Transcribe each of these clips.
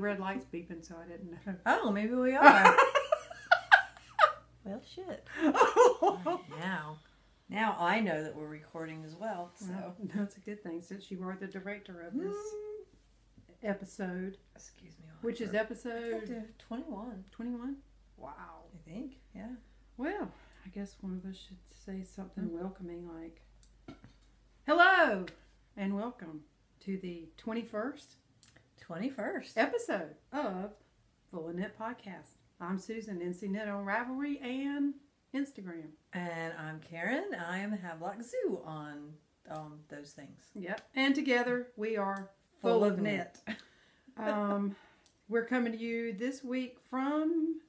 red light's beeping, so I didn't know. Oh, maybe we are. Well, shit. Now I know that we're recording as well. So Well, that's a good thing since you are the director of this episode. Excuse me. Which is episode 21. 21? Wow. I think, yeah. Well, I guess one of us should say something welcoming like, hello and welcome to the 21st episode of Full of Knit Podcast. I'm Susan, NC Knit on Ravelry and Instagram. And I'm Karen. I am Havelock Zoo on those things. Yep. And together we are Full of Knit. We're coming to you this week from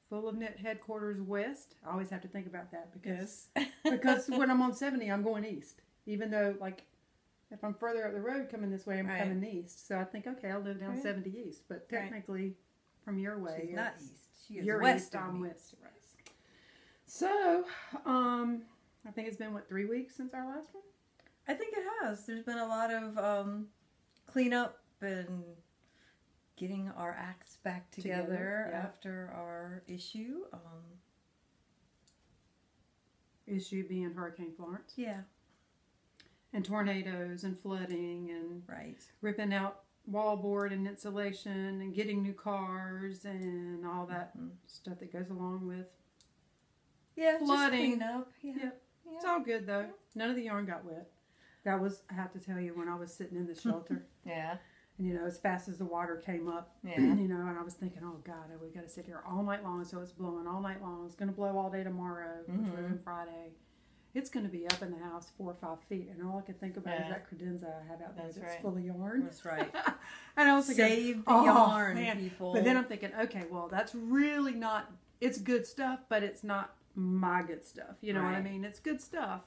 Full of Knit Headquarters West. I always have to think about that because when I'm on 70, I'm going east. Even though, like, if I'm further up the road coming this way, I'm coming east. So I think, okay, I'll live down 70 east. But technically, from your way, she's not east. She is you're west. East, I'm west. Right. So, I think it's been, 3 weeks since our last one? I think it has. There's been a lot of cleanup and getting our acts back together after our issue. Issue being Hurricane Florence. Yeah. And tornadoes and flooding and ripping out wallboard and insulation and getting new cars and all that stuff that goes along with flooding. Just clean up. Yeah. Yep. It's all good though. None of the yarn got wet. That was, I have to tell you, when I was sitting in the shelter. Yeah. And, as fast as the water came up, and I was thinking, oh, God, we got to sit here all night long. So it's blowing all night long. It's going to blow all day tomorrow, which would have been Friday. It's going to be up in the house 4 or 5 feet. And all I could think about is that credenza I have out there that's full of yarn. That's right. And I was thinking, save the yarn, man. people. But then I'm thinking, okay, well, that's really not, it's good stuff, but it's not my good stuff. You know what I mean? It's good stuff.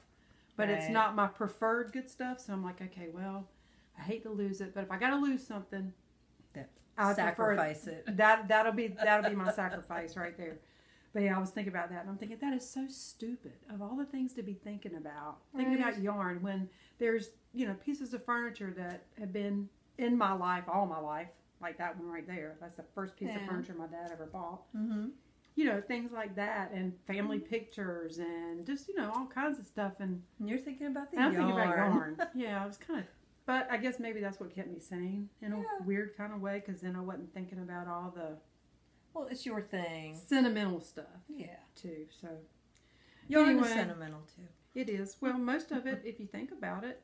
But it's not my preferred good stuff. So I'm like, okay, well, I hate to lose it. But if I got to lose something, I'll sacrifice it. That'll be my sacrifice right there. But yeah, I was thinking about that. And I'm thinking, that is so stupid. Of all the things to be thinking about yarn when there's, pieces of furniture that have been in my life, all my life. Like that one right there. That's the first piece of furniture my dad ever bought. Mm-hmm. Things like that, and family pictures, and just, all kinds of stuff. And you're thinking about the yarn. I'm thinking about yarn. Yeah, I was kind of, but I guess maybe that's what kept me sane in a weird kind of way, because then I wasn't thinking about all the, well, it's your thing. Sentimental stuff. Yeah. Too, so. Yarn is sentimental, too. It is. Well, most of it, if you think about it,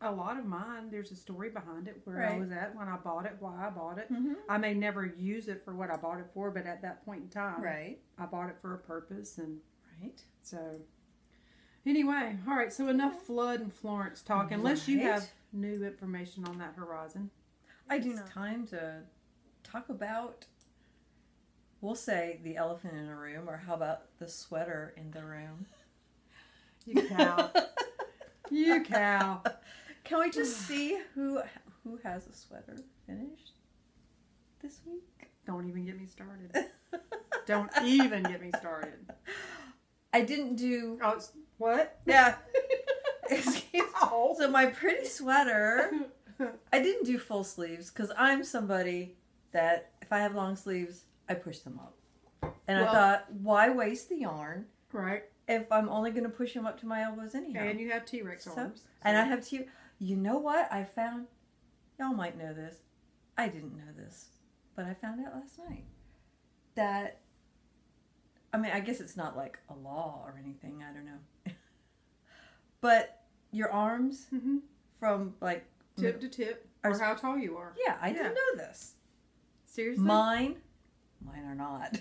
a lot of mine, there's a story behind it, where I was at when I bought it, why I bought it. Mm-hmm. I may never use it for what I bought it for, but at that point in time, I bought it for a purpose. And so, anyway, all right, so enough flood and Florence talk, unless you have new information on that horizon. I do not. It's time to talk about, we'll say, the elephant in the room, or how about the sweater in the room? You cow. You cow. Can we just see who has a sweater finished this week? Don't even get me started. Don't even get me started. I didn't do... Oh, what? Yeah. So my pretty sweater, I didn't do full sleeves because I'm somebody that if I have long sleeves, I push them up. And I thought, why waste the yarn? Right. If I'm only going to push them up to my elbows anyhow. And you have T-Rex arms. So. And I have You know what I found? Y'all might know this. I didn't know this. But I found out last night. That, I guess it's not like a law or anything. I don't know. But your arms from like... tip to tip. Or how tall you are. Yeah, I didn't know this. Seriously? Mine are not.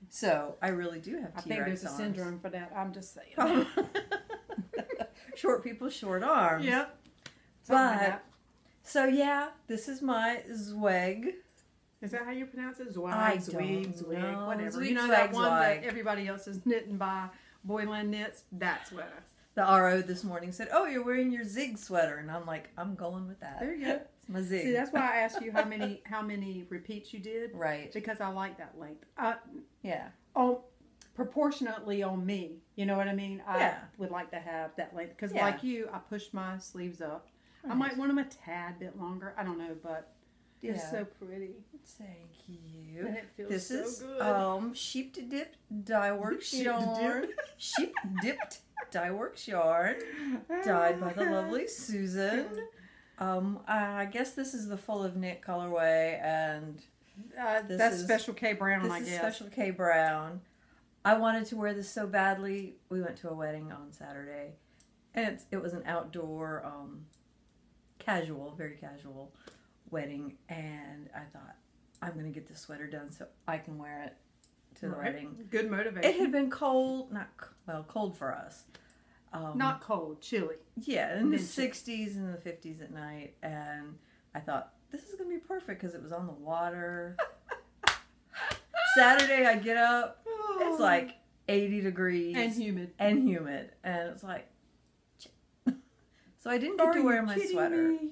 So, I really do have T-Rex I think there's a syndrome for that. I'm just saying. Short people, short arms. Yep. But, so yeah, this is my Zweg. Is that how you pronounce it? Zweg, Zweg, whatever. Zweg, that one Zweg. that everybody else is knitting by Boylan Knits? That's what the RO this morning said, oh, you're wearing your Zig sweater. And I'm like, I'm going with that. There you go. It's my Zig. See, that's why I asked you how many repeats you did. Right. Because I like that length. Yeah. Oh, proportionately on me. You know what I mean? I would like to have that length. Because like you, I push my sleeves up. Right. I might want them a tad bit longer. I don't know, but It's Yeah. so pretty. Thank you. And it feels This so is good. sheep to dip dye works Sheep to yarn. dip. Sheep dipped dye works yarn. Dyed by the lovely Susan. I guess this is the full of knit colorway, and that's Special K Brown, this I is guess. Special K Brown. I wanted to wear this so badly. We went to a wedding on Saturday, and it was an outdoor, casual, very casual wedding, and I thought, I'm going to get this sweater done so I can wear it to the wedding. Good motivation. It had been cold, cold for us. Not cold, chilly. Yeah, in the 60s and the 50s at night, and I thought, this is going to be perfect because it was on the water. Saturday, I get up, it's like 80 degrees. And humid. And it's like, so I didn't get to wear my sweater. Me?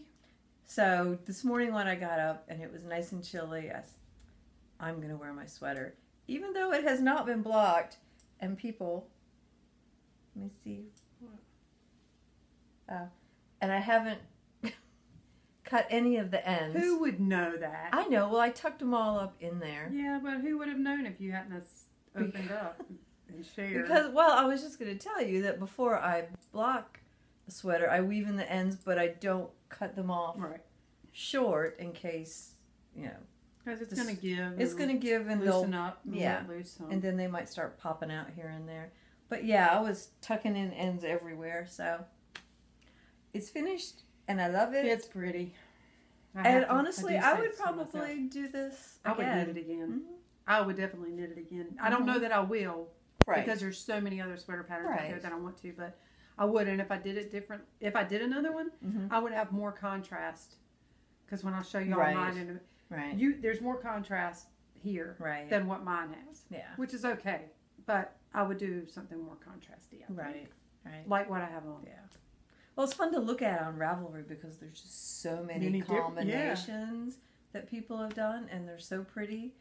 So this morning when I got up and it was nice and chilly, I'm going to wear my sweater. Even though it has not been blocked, and people, let me see. And I haven't cut any of the ends. Who would know that? I know. Well, I tucked them all up in there. Yeah, but who would have known if you hadn't opened up and shared? Because, well, I was just going to tell you that before I block a sweater, I weave in the ends, but I don't cut them off short in case, you know. Because it's going to give. It's going to give and loosen up. Yeah. And then they might start popping out here and there. But yeah, I was tucking in ends everywhere, so it's finished, and I love it. It's pretty. And honestly, I would probably do this again. I would knit it again. Mm-hmm. I would definitely knit it again. I don't know that I will, because there's so many other sweater patterns out there that I want to, but I would. And if I did it different, if I did another one, I would have more contrast. Because when I show you all mine, there's more contrast here than what mine has. Yeah, which is okay, but I would do something more contrasty. I think. Right. Like what I have on. Yeah. Well, it's fun to look at on Ravelry because there's just so many combinations that people have done, and they're so pretty.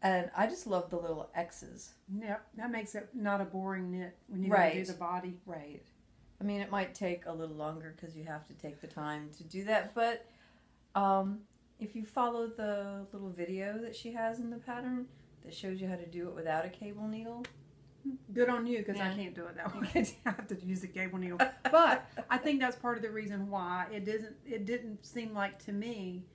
And I just love the little X's. Yeah, that makes it not a boring knit when you do the body. Right. I mean, it might take a little longer because you have to take the time to do that, but if you follow the little video that she has in the pattern that shows you how to do it without a cable needle. Good on you, because I can't do it that way. I have to use a cable needle. But I think that's part of the reason why it didn't seem like to me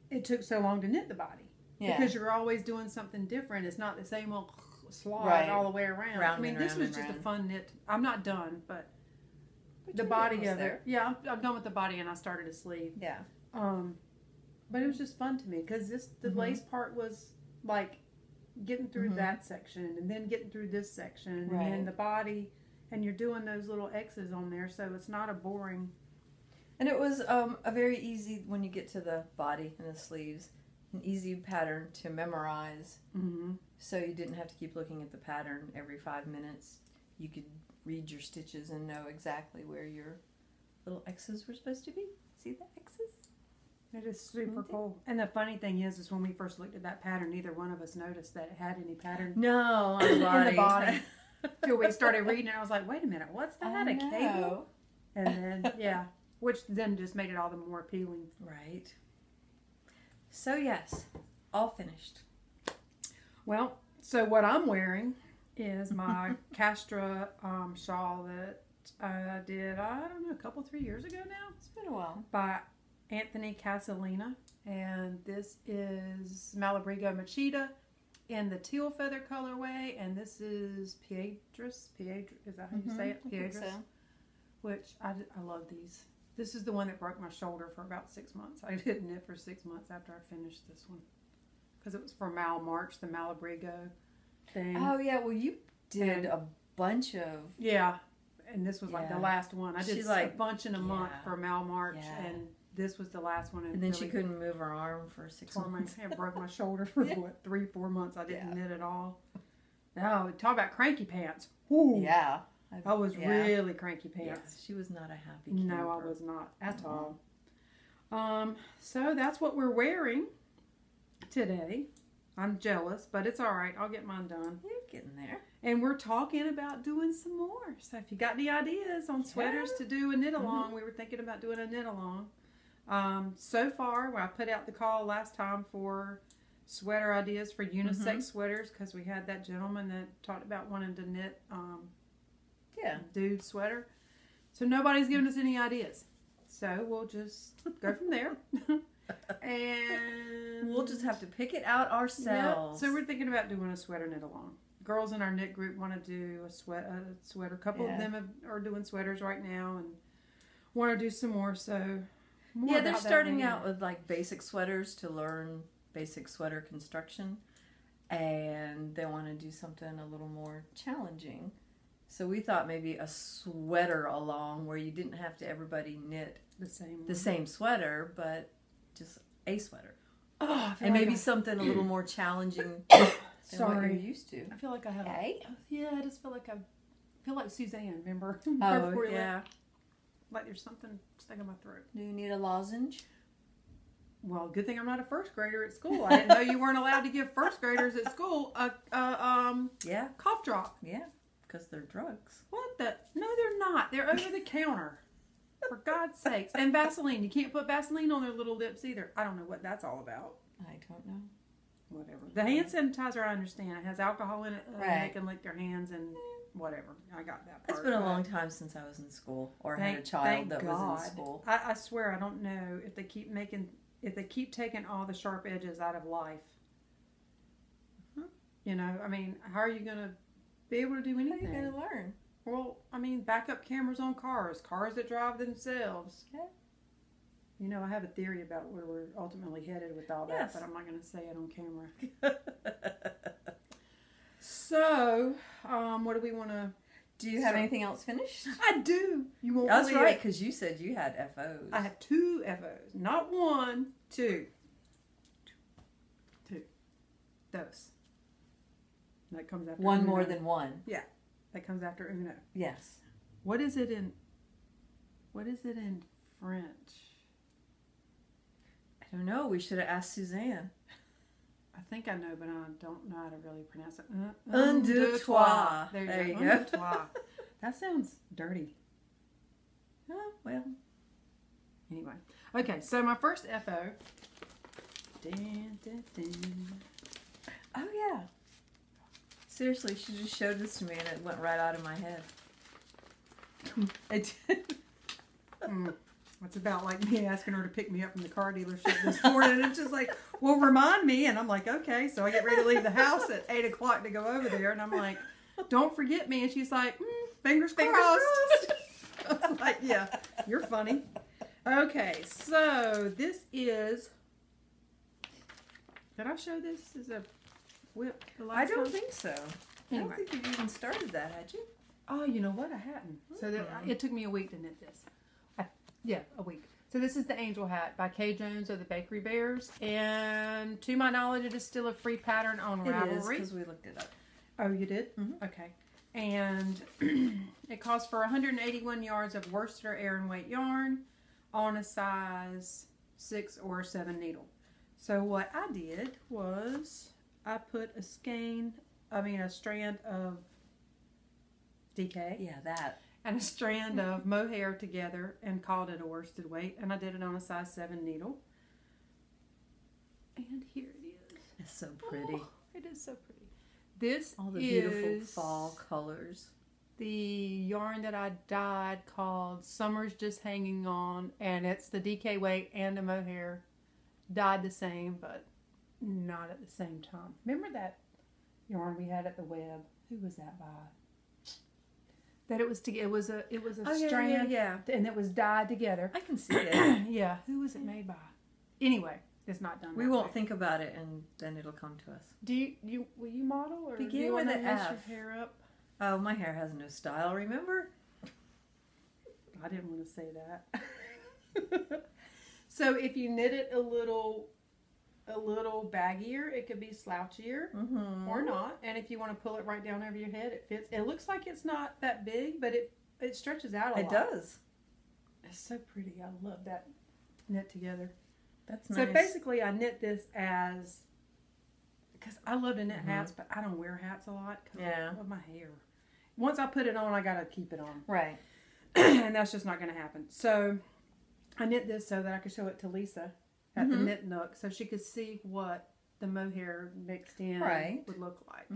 it took so long to knit the body. Yeah. Because you're always doing something different. It's not the same old slide all the way around. I mean, this was just a fun knit. I'm not done, but the body of it. Yeah, I'm done with the body, and I started a sleeve. Yeah. But it was just fun to me because the lace part was like getting through that section and then getting through this section and then the body, and you're doing those little X's on there, so it's not a boring. And it was a very easy, when you get to the body and the sleeves, an easy pattern to memorize. So you didn't have to keep looking at the pattern every 5 minutes. You could read your stitches and know exactly where your little X's were supposed to be. See the X's? It is super cool. And the funny thing is when we first looked at that pattern, neither one of us noticed that it had any pattern in the body. Till we started reading it, I was like, wait a minute, what's that? A cable? And then, which then just made it all the more appealing. Right. So yes, all finished. Well, so what I'm wearing is my Castra shawl that I did, I don't know, 3 years ago now. It's been a while. By Anthony Casalina, and this is Malabrigo Machida in the teal feather colorway, and this is Piedras, is that how you say it? Piedras, so. Which I love these. This is the one that broke my shoulder for about 6 months. I did knit for 6 months after I finished this one because it was for Mal March, the Malabrigo thing. Oh yeah, well you did a bunch of and this was like the last one. I did a bunch in a month for Mal March, and this was the last one. And then she couldn't move her arm for 6 months. It broke my shoulder for 3-4 months. I didn't knit at all. No, talk about cranky pants. Woo. Yeah. I was really cranky pants. Yeah, she was not a happy camper. No, I was not at all. So that's what we're wearing today. I'm jealous, but it's all right. I'll get mine done. You're getting there. And we're talking about doing some more. So if you got any ideas on sweaters to do a knit along, we were thinking about doing a knit along. So far, when I put out the call last time for sweater ideas for unisex sweaters, because we had that gentleman that talked about wanting to knit dude sweater. So nobody's giving us any ideas. So we'll just go from there. And we'll just have to pick it out ourselves. Yeah. So we're thinking about doing a sweater knit along. Girls in our knit group want to do a sweater. A couple of them are doing sweaters right now and want to do some more. So more they're starting out with like basic sweaters to learn basic sweater construction, and they want to do something a little more challenging. So we thought maybe a sweater along where you didn't have to everybody knit the same sweater, but just a sweater. Oh, and maybe something a little more challenging than what you're used to. I feel like I have. I just feel like Suzanne. Remember? Oh yeah. Like there's something stuck in my throat. Do you need a lozenge? Well, good thing I'm not a first grader at school. I didn't know you weren't allowed to give first graders at school a cough drop. Yeah, because they're drugs. What the? No, they're not. They're over the counter. For God's sakes. And Vaseline. You can't put Vaseline on their little lips either. I don't know what that's all about. I don't know. Whatever. The hand sanitizer, I understand. It has alcohol in it. They can lick their hands and whatever. I got that part. It's been a long time since I was in school or had a child that was in school. I swear I don't know if they keep taking all the sharp edges out of life. You know, I mean, how are you going to be able to do anything? How are you going to learn? Well, I mean, backup cameras on cars that drive themselves. Yeah. You know, I have a theory about where we're ultimately headed with all that, but I'm not going to say it on camera. So, what do we want to... Do you have anything else finished? I do. You won't That's believe right, it. because you said you had FOs. I have 2 FOs. Not 1, 2. 2. Those. That comes after one Uno. more than one. Yeah. That comes after Uno. Yes. What is it in French? I don't know. We should have asked Suzanne. I think I know, but I don't know how to really pronounce it. Un, deux, trois. There you go. Un, deux, trois. That sounds dirty. Oh, well. Anyway. Okay, so my first FO. Dun, dun, dun. Oh, yeah. Seriously, she just showed this to me and it went right out of my head. It did. It's about like me asking her to pick me up from the car dealership this morning. And it's just like, well, remind me. And I'm like, okay. So I get ready to leave the house at 8 o'clock to go over there. And I'm like, don't forget me. And she's like, fingers crossed. I was like, yeah, you're funny. Okay, so this is, did I show this as a whip? I don't think so. Anyway. I don't think you even started that, had you? Oh, you know what? I hadn't. So it took me a week to knit this. A week. So this is the Angel Hat by Kay Jones of the Bakery Bears. And to my knowledge, it is still a free pattern on Ravelry. It is, because we looked it up. Oh, you did? Mm-hmm. Okay. And it calls for 181 yards of worsted Aran weight yarn on a size 6 or 7 needle. So what I did was I put a strand of DK. Yeah, that. And a strand of mohair together and called it a worsted weight. And I did it on a size 7 needle. And here it is. It's so pretty. Oh, it is so pretty. This all the beautiful fall colors. The yarn that I dyed called Summer's Just Hanging On. And it's the DK weight and the mohair dyed the same, but not at the same time. Remember that yarn we had at the web? Who was that by? That it was a strand, yeah, and it was dyed together. I can see it. Yeah, who was it made by? Anyway, it's not done. We won't think about it, and then it'll come to us. Will you model or begin do you with want an to mess F? your hair up? Oh, my hair has no style. Remember? I didn't want to say that. So if you knit it a little baggier, it could be slouchier or not. And if you want to pull it right down over your head, it fits. It looks like it's not that big, but it stretches out a lot. It does. It's so pretty. I love that knit together. That's nice. So basically I knit this because I love to knit hats, but I don't wear hats a lot because of my hair. Once I put it on, I got to keep it on. Right. And that's just not going to happen. So I knit this so that I could show it to Lisa at the Knit Nook so she could see what the mohair mixed in would look like.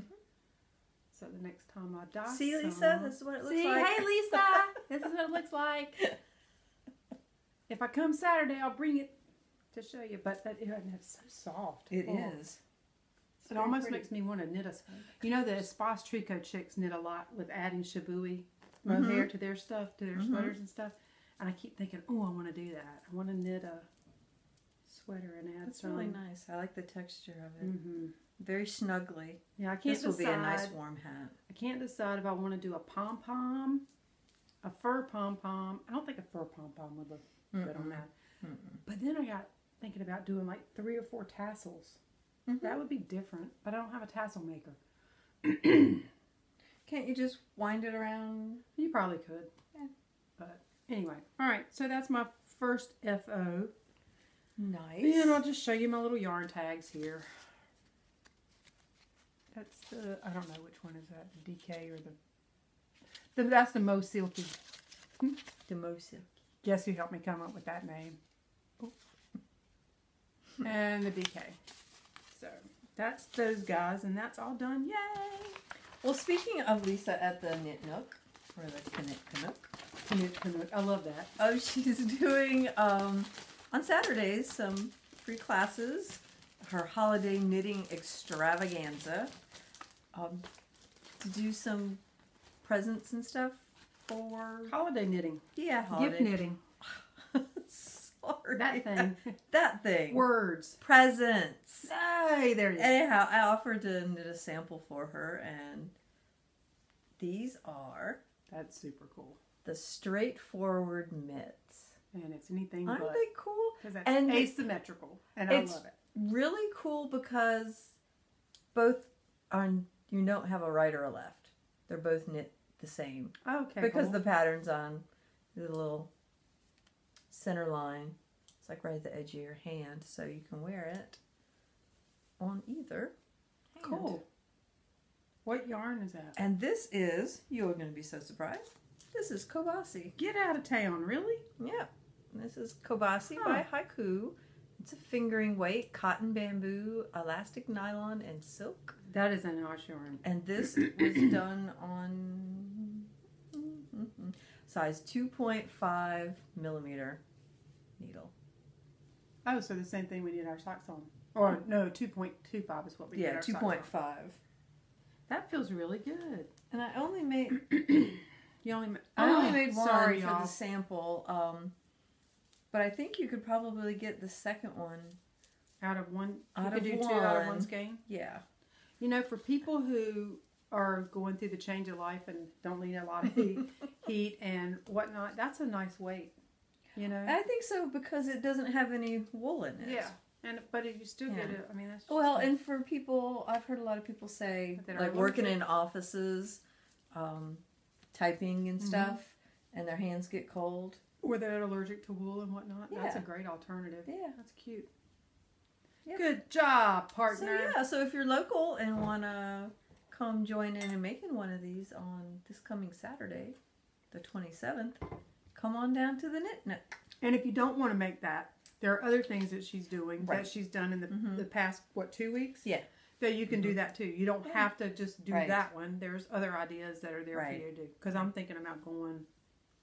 So the next time I dye See, Lisa, this is what it looks like. Hey, Lisa, this is what it looks like. If I come Saturday, I'll bring it to show you. But it's so soft. It is. It almost makes me want to knit a... You know, the Espace Tricot chicks knit a lot with adding shibui mohair to their stuff, to their sweaters and stuff. And I keep thinking, oh, I want to do that. I want to knit a sweater and add That's some. really nice. I like the texture of it. Very snuggly. Yeah, I can't This will be a nice warm hat. I can't decide if I want to do a pom-pom, a fur pom-pom. I don't think a fur pom-pom would look good on that. But then I got thinking about doing like 3 or 4 tassels. That would be different, but I don't have a tassel maker. Can't you just wind it around? You probably could. Yeah. But anyway, all right, so that's my first FO. Nice. Then I'll just show you my little yarn tags here. That's the, I don't know which one is that, the DK or that's the Mo Silky. The Mo Silky. Guess who helped me come up with that name? Oh. And the DK. So that's those guys, and that's all done. Yay! Well, speaking of Lisa at the Knit Nook, or the Knit Canuck. Knit Canuck. I love that. Oh, she's doing, on Saturdays, some free classes. Her holiday knitting extravaganza. To do some presents and stuff for... Holiday knitting. Yeah, holiday. Gift knitting. Sorry. That thing. That thing. Words. Presents. Hey, there you go. Anyhow, I offered to knit a sample for her, and these are... That's super cool. The straightforward mitts. And it's anything Aren't but. they cool? Because that's And asymmetrical, and I love it. Really cool because both are... You don't have a right or a left. They're both knit the same. Okay, Because cool. the pattern's on the little center line. It's like right at the edge of your hand, so you can wear it on either hand. Cool. What yarn is that? And this is, you're going to be so surprised, this is Kobasi. Get out of town, really? Yeah. This is Kobasi by Haiku. It's a fingering weight, cotton, bamboo, elastic nylon, and silk. That is a nice yarn. And this was done on size 2.5 millimeter needle. Oh, so the same thing we did our socks on. Or no, 2.25 is what we did our socks on. 2.5. That feels really good. And I only made You only I only made one sorry, for y'all. the sample. But I think you could probably get the second one Out of one, out you of could do one. 2 out of one skein. Yeah. You know, for people who are going through the change of life and don't need a lot of heat and whatnot, that's a nice weight. You know. I think so because it doesn't have any wool in it. Yeah. But if you still get it, I mean, that's just Well, and for people, I've heard a lot of people say, That are like working allergic. in offices, typing and stuff, and their hands get cold. or they're allergic to wool and whatnot. That's a Yeah. great alternative. Yeah. That's cute. Yep. Good job, So partner. yeah, so if you're local and want to come join in and making one of these on this coming Saturday, the 27th, come on down to the Knit Nook. And if you don't want to make that, there are other things that she's doing Right. that she's done in the past, 2 weeks? Yeah. That you can do that too. You don't have to just do Right. that one. There's other ideas that are there Right. for you to do. Because I'm thinking about going,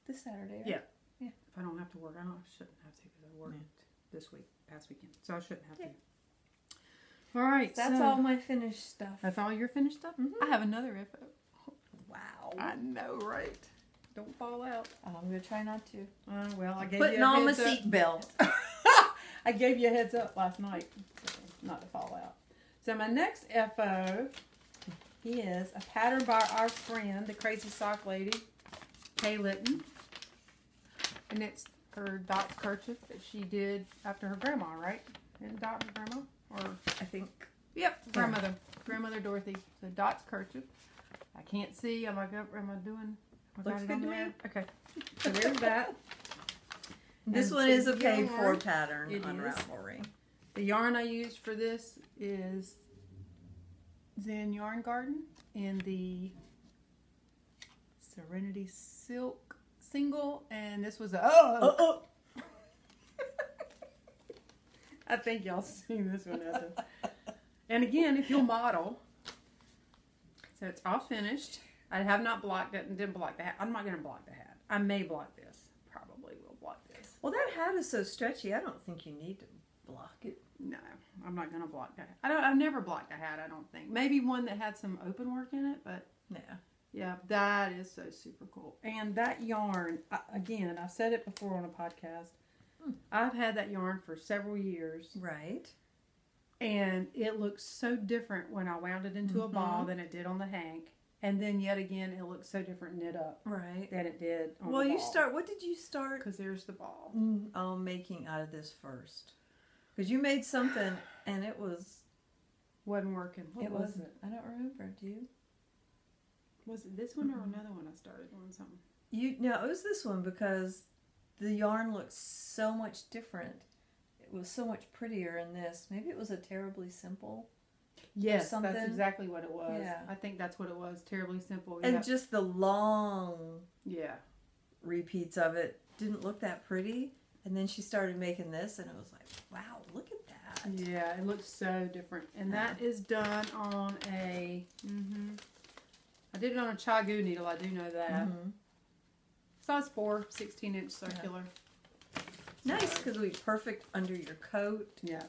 This Saturday. Right? Yeah. Yeah. if I don't have to work, I shouldn't have to because I worked this week, past weekend. So I shouldn't have to. All right. That's so all my finished stuff. That's all your finished stuff? I have another FO. Wow. I know, right? Don't fall out. I'm going to try not to. Well, I gave Putting you a on my heads up. seatbelt. I gave you a heads up last night, so not to fall out. So my next FO is a pattern by our friend, the Crazy Sock Lady, Kay Litton. And it's her Dot's kerchief that she did after her grandma, right? Didn't Dot her grandma? Or I think. Yep, grandmother. Grandmother Dorothy. So Dot's kerchief. I can't see. Am I doing? I got Looks it good on to there? me. Okay. So there's that. This And one is a the paid for yarn, pattern it on is. Ravelry. The yarn I used for this is Zen Yarn Garden in the Serenity Silk single, and this was a I think y'all seen this one. And again, if you'll model, so it's all finished. I have not blocked it and didn't block the hat. I'm not going to block the hat. I may block this. Probably will block this. Well, that hat is so stretchy. I don't think you need to block it. No, I'm not going to block that. I've never blocked a hat, I don't think. Maybe one that had some open work in it, but yeah, that is so super cool. And that yarn, again, I've said it before on a podcast. I've had that yarn for several years. Right. And it looks so different when I wound it into a ball than it did on the hank. And then yet again, it looks so different knit up. Right. Than it did on the ball. Well, you start, what did you start? Because there's the ball. Making out of this first. Because you made something and it wasn't working. What was it? I don't remember. Do you? Was it this one or another one I started doing something? No, it was this one because the yarn looks so much different. It was so much prettier in this. Maybe it was a Terribly Simple. Yes, that's exactly what it was. Yeah. I think that's what it was. Terribly Simple. And just the long repeats of it didn't look that pretty. And then she started making this and it was like, wow, look at that. Yeah, it looks so different. And that is done on a, I did it on a Chagoo needle, I do know that. Size 4, 16-inch circular. Yeah. Nice, because it'll be perfect under your coat. Yeah.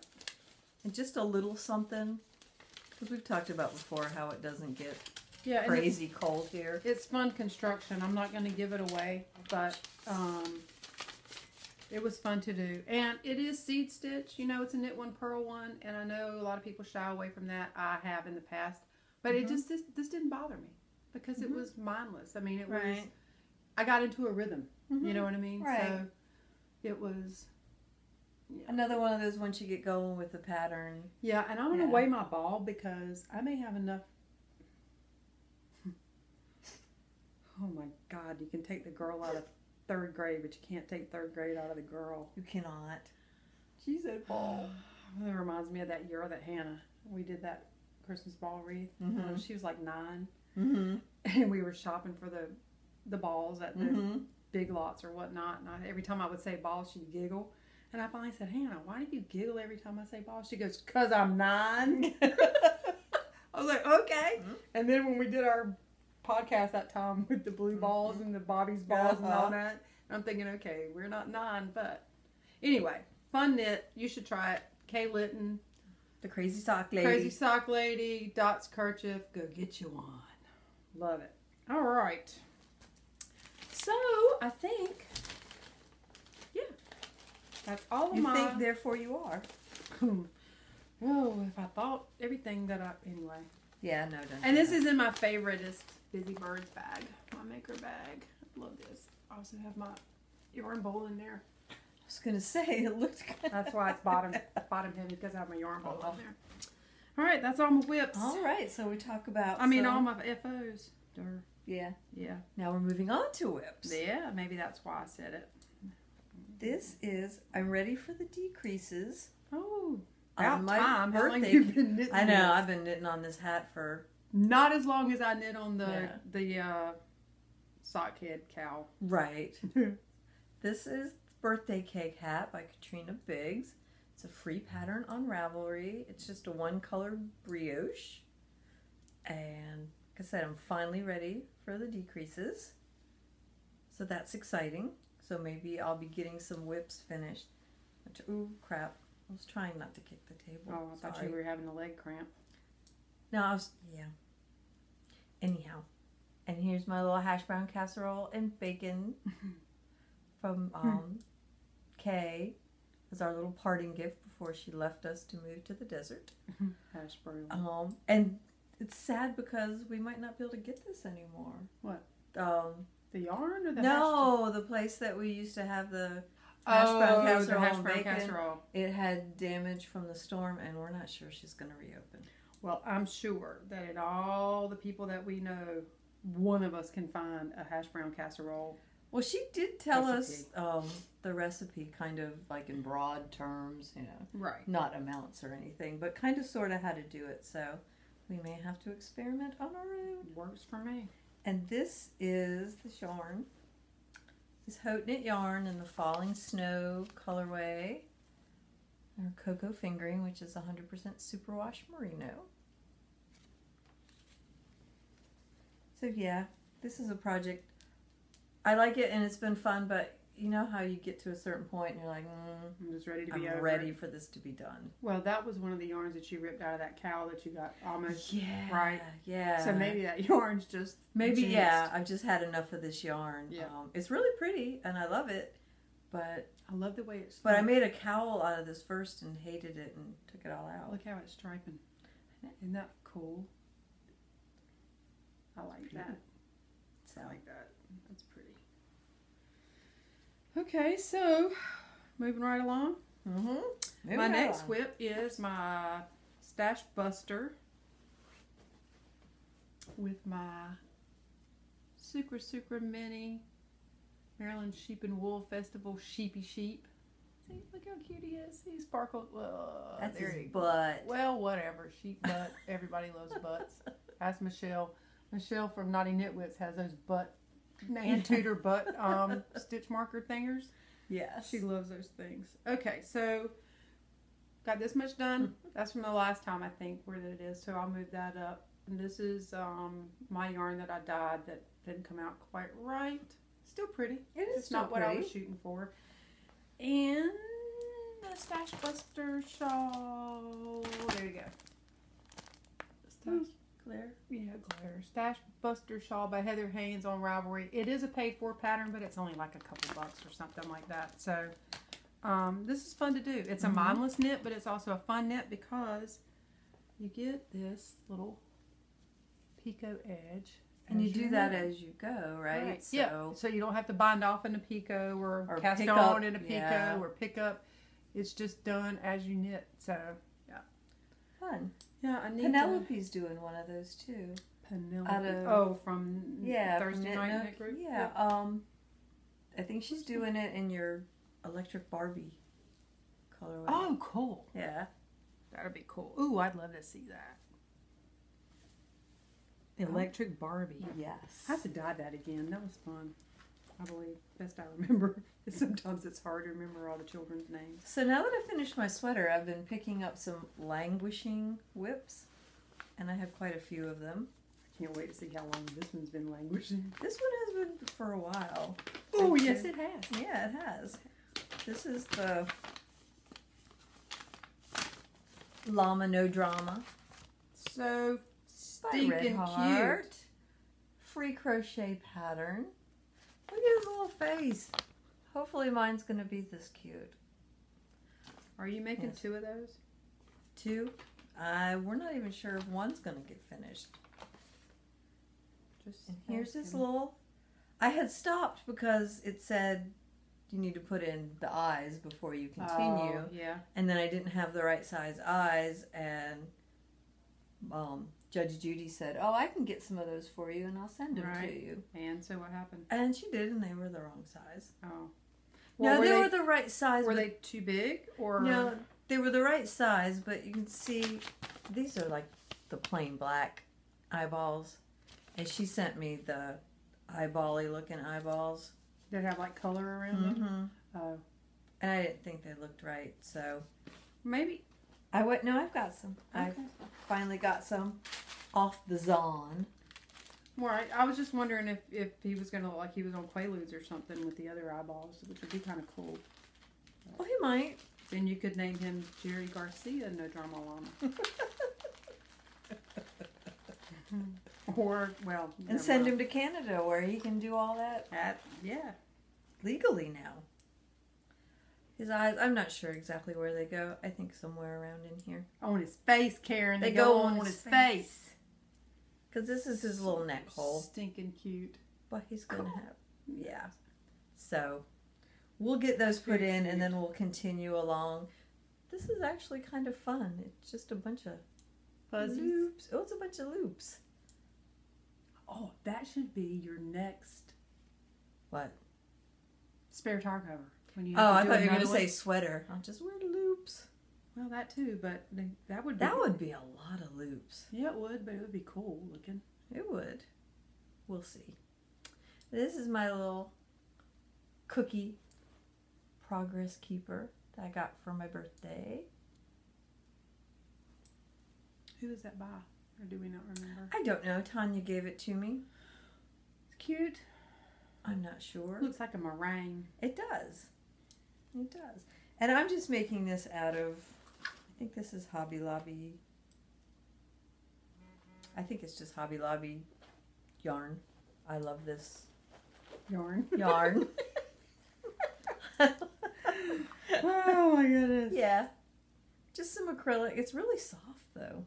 And just a little something. Because we've talked about before how it doesn't get crazy cold here. It's fun construction. I'm not going to give it away, but it was fun to do. And it is seed stitch. You know, it's a knit one, purl one. And I know a lot of people shy away from that. I have in the past. But it just, this didn't bother me. Because it was mindless. I mean, it was, I got into a rhythm. You know what I mean? Right. So it was... Yeah. Another one of those once you get going with the pattern. Yeah, and I'm going to weigh my ball because I may have enough. Oh my God, you can take the girl out of 3rd grade, but you can't take 3rd grade out of the girl. You cannot. She said ball. That reminds me of that year that Hannah, we did that Christmas ball wreath. She was like 9. And we were shopping for the balls at the Big Lots or whatnot. And every time I would say balls, she'd giggle. And I finally said, Hannah, why do you giggle every time I say balls? She goes, 'cause I'm 9. I was like, okay. And then when we did our podcast that time with the blue balls and the Bobby's balls and all that, I'm thinking, okay, we're not 9. But anyway, fun knit. You should try it. Kay Litton. The Crazy Sock Lady. Crazy Sock Lady. Dot's Kerchief. Go get you one. Love it. All right. So, I think... That's all of you my... You think, therefore you are. Oh, if I thought everything that I... Anyway. Yeah, no, don't. And this is in my favoriteest Busy Birds bag. My maker bag. I love this. I also have my yarn bowl in there. I was going to say, it looked good. That's why it's bottom heavy, because I have my yarn bowl in there. All right, that's all my whips. All right, so we talk about... all my FOs. Yeah. Yeah. Now we're moving on to whips. Yeah, maybe that's why I said it. This is, I'm ready for the decreases. Oh, about my time. How long have you been knitting I know, this? I've been knitting on this hat for... Not as long as I knit on the sock head cowl. Right. This is Birthday Cake Hat by Katrina Biggs. It's a free pattern on Ravelry. It's just a 1-color brioche. And like I said, I'm finally ready for the decreases. So that's exciting. So maybe I'll be getting some whips finished. Ooh, crap. I was trying not to kick the table. Oh, I thought you were having a leg cramp. No, yeah. Anyhow. And here's my little hash brown casserole and bacon from Kay as our little parting gift before she left us to move to the desert. Hash brown. And it's sad because we might not be able to get this anymore. What? The yarn or the the place that we used to have the hash brown casserole the hash and brown bacon. Casserole. It had damage from the storm, and we're not sure she's going to reopen. Well, I'm sure that in all the people that we know, one of us can find a hash brown casserole. Well, she did tell us the recipe kind of like in broad terms, Right. Not amounts or anything, but kind of sort of how to do it. So we may have to experiment on our own. Works for me. And this is the yarn. This Haute Knit yarn in the Falling Snow colorway. Our cocoa fingering, which is 100% superwash merino. So yeah, this is a project. I like it and it's been fun, but you know how you get to a certain point and you're like, I'm just ready to be I'm over ready it. for this to be done. Well, that was one of the yarns that you ripped out of that KAL that you got almost right. Yeah. So maybe that yarn's just maybe jinced. yeah. I've just had enough of this yarn. Yeah. It's really pretty and I love it, but I love the way it's. I made a cowl out of this first and hated it and took it all out. Look how it's striping. Isn't that cool? I like that. So. I like that. That's pretty. Okay, so moving right along. My next whip is my Stash Buster with my Super Mini Maryland Sheep and Wool Festival Sheepy Sheep. See, look how cute he is. He sparkled. That's there his butt. Well, whatever. Sheep butt. Everybody loves butts. Ask Michelle. Michelle from Naughty Knitwits has those butt, hand tutor butt stitch marker thingers. Yes. She loves those things. Okay, so got this much done. That's from the last time, I think, where it is. So I'll move that up. And this is my yarn that I dyed that didn't come out quite right. Still pretty. It's not what I was shooting for. And the Stash Buster shawl. There you go. Claire. Yeah, Claire. Stash Buster shawl by Heather Haynes on Ravelry. It is a paid for pattern, but it's only like a couple bucks or something like that. So this is fun to do. It's a mindless knit, but it's also a fun knit because you get this little picot edge. And you do that as you go, right? So, yeah. So you don't have to bind off in a picot or cast pick on up, in a picot yeah. or pick up. It's just done as you knit. So yeah, fun. Yeah, I need Penelope's doing one of those too. Penelope. From Thursday Night Knit Group. Yeah. I think she's doing it in your Electric Barbie colorway. Oh, cool. Yeah. That'd be cool. Ooh, I'd love to see that. Electric Barbie. Yes. I have to dye that again. That was fun. I believe. Best I remember. Sometimes it's hard to remember all the children's names. So now that I finished my sweater, I've been picking up some languishing whips. And I have quite a few of them. I can't wait to see how long this one's been languishing. This one has been for a while. Oh, yes it has. Yeah, it has. This is the Llama No Drama. So Stinking cute. Free crochet pattern. Look at his little face. Hopefully mine's going to be this cute. Are you making two of those? Two? We're not even sure if one's going to get finished. And here's this little... I had stopped because it said you need to put in the eyes before you continue. Oh, yeah. And then I didn't have the right size eyes, and Judge Judy said, "Oh, I can get some of those for you, and I'll send them to you." And so what happened? And she did, and they were the wrong size. Oh. Well, no, they were the right size. Were they too big, or no? They were the right size, but you can see these are like the plain black eyeballs, and she sent me the eyeball-y looking eyeballs that have like color around them. Oh, and I didn't think they looked right, so maybe No, I've got some. Okay. I finally got some off the Zon. Right. I was just wondering if he was going to look like he was on Quaaludes or something with the other eyeballs, which would be kind of cool. Well, he might. Then you could name him Jerry Garcia, No Drama Llama. Or, well... And send him to Canada where he can do all that. Yeah. Legally now. His eyes, I'm not sure exactly where they go. I think somewhere around in here. On his face, Karen. They go on his face. Because this is his little neck hole. Stinking cute. But he's going to have... Yeah. So, we'll get those put in and then we'll continue along. This is actually kind of fun. It's just a bunch of fuzzies. Loops. Oh, it's a bunch of loops. Oh, that should be your next... What? Spare tire cover. When you I thought you were going to say sweater. I'll just wear loops. Well, that too, but that would be a lot of loops. Yeah, it would, but it would be cool looking. It would. We'll see. This is my little cookie progress keeper that I got for my birthday. Who is that by? Or do we not remember? I don't know. Tanya gave it to me. It's cute. I'm not sure. Looks like a meringue. It does. It does. And I'm just making this out of, I think this is Hobby Lobby. I think it's just Hobby Lobby yarn. I love this Yarn. yarn. Oh my goodness. Yeah. Just some acrylic. It's really soft though.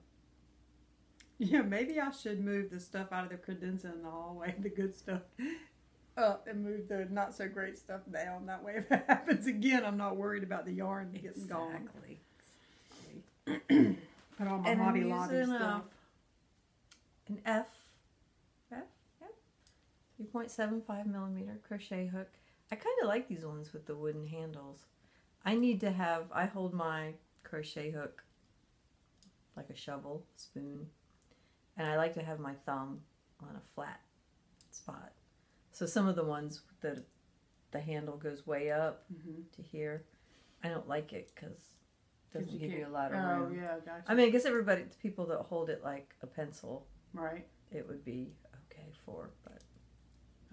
Yeah, maybe I should move the stuff out of the credenza in the hallway, the good stuff, up and move the not so great stuff down. That way, if it happens again, I'm not worried about the yarn getting gone. Exactly. Put all my And Hobby I'm Lobby using stuff. An F, yep, 3.75 millimeter crochet hook. I kind of like these ones with the wooden handles. I hold my crochet hook like a shovel, spoon, and I like to have my thumb on a flat spot. So some of the ones that the handle goes way up to here, I don't like it because it doesn't give you a lot of room. Oh, yeah, gotcha. I mean, I guess people that hold it like a pencil, right. it would be okay for, but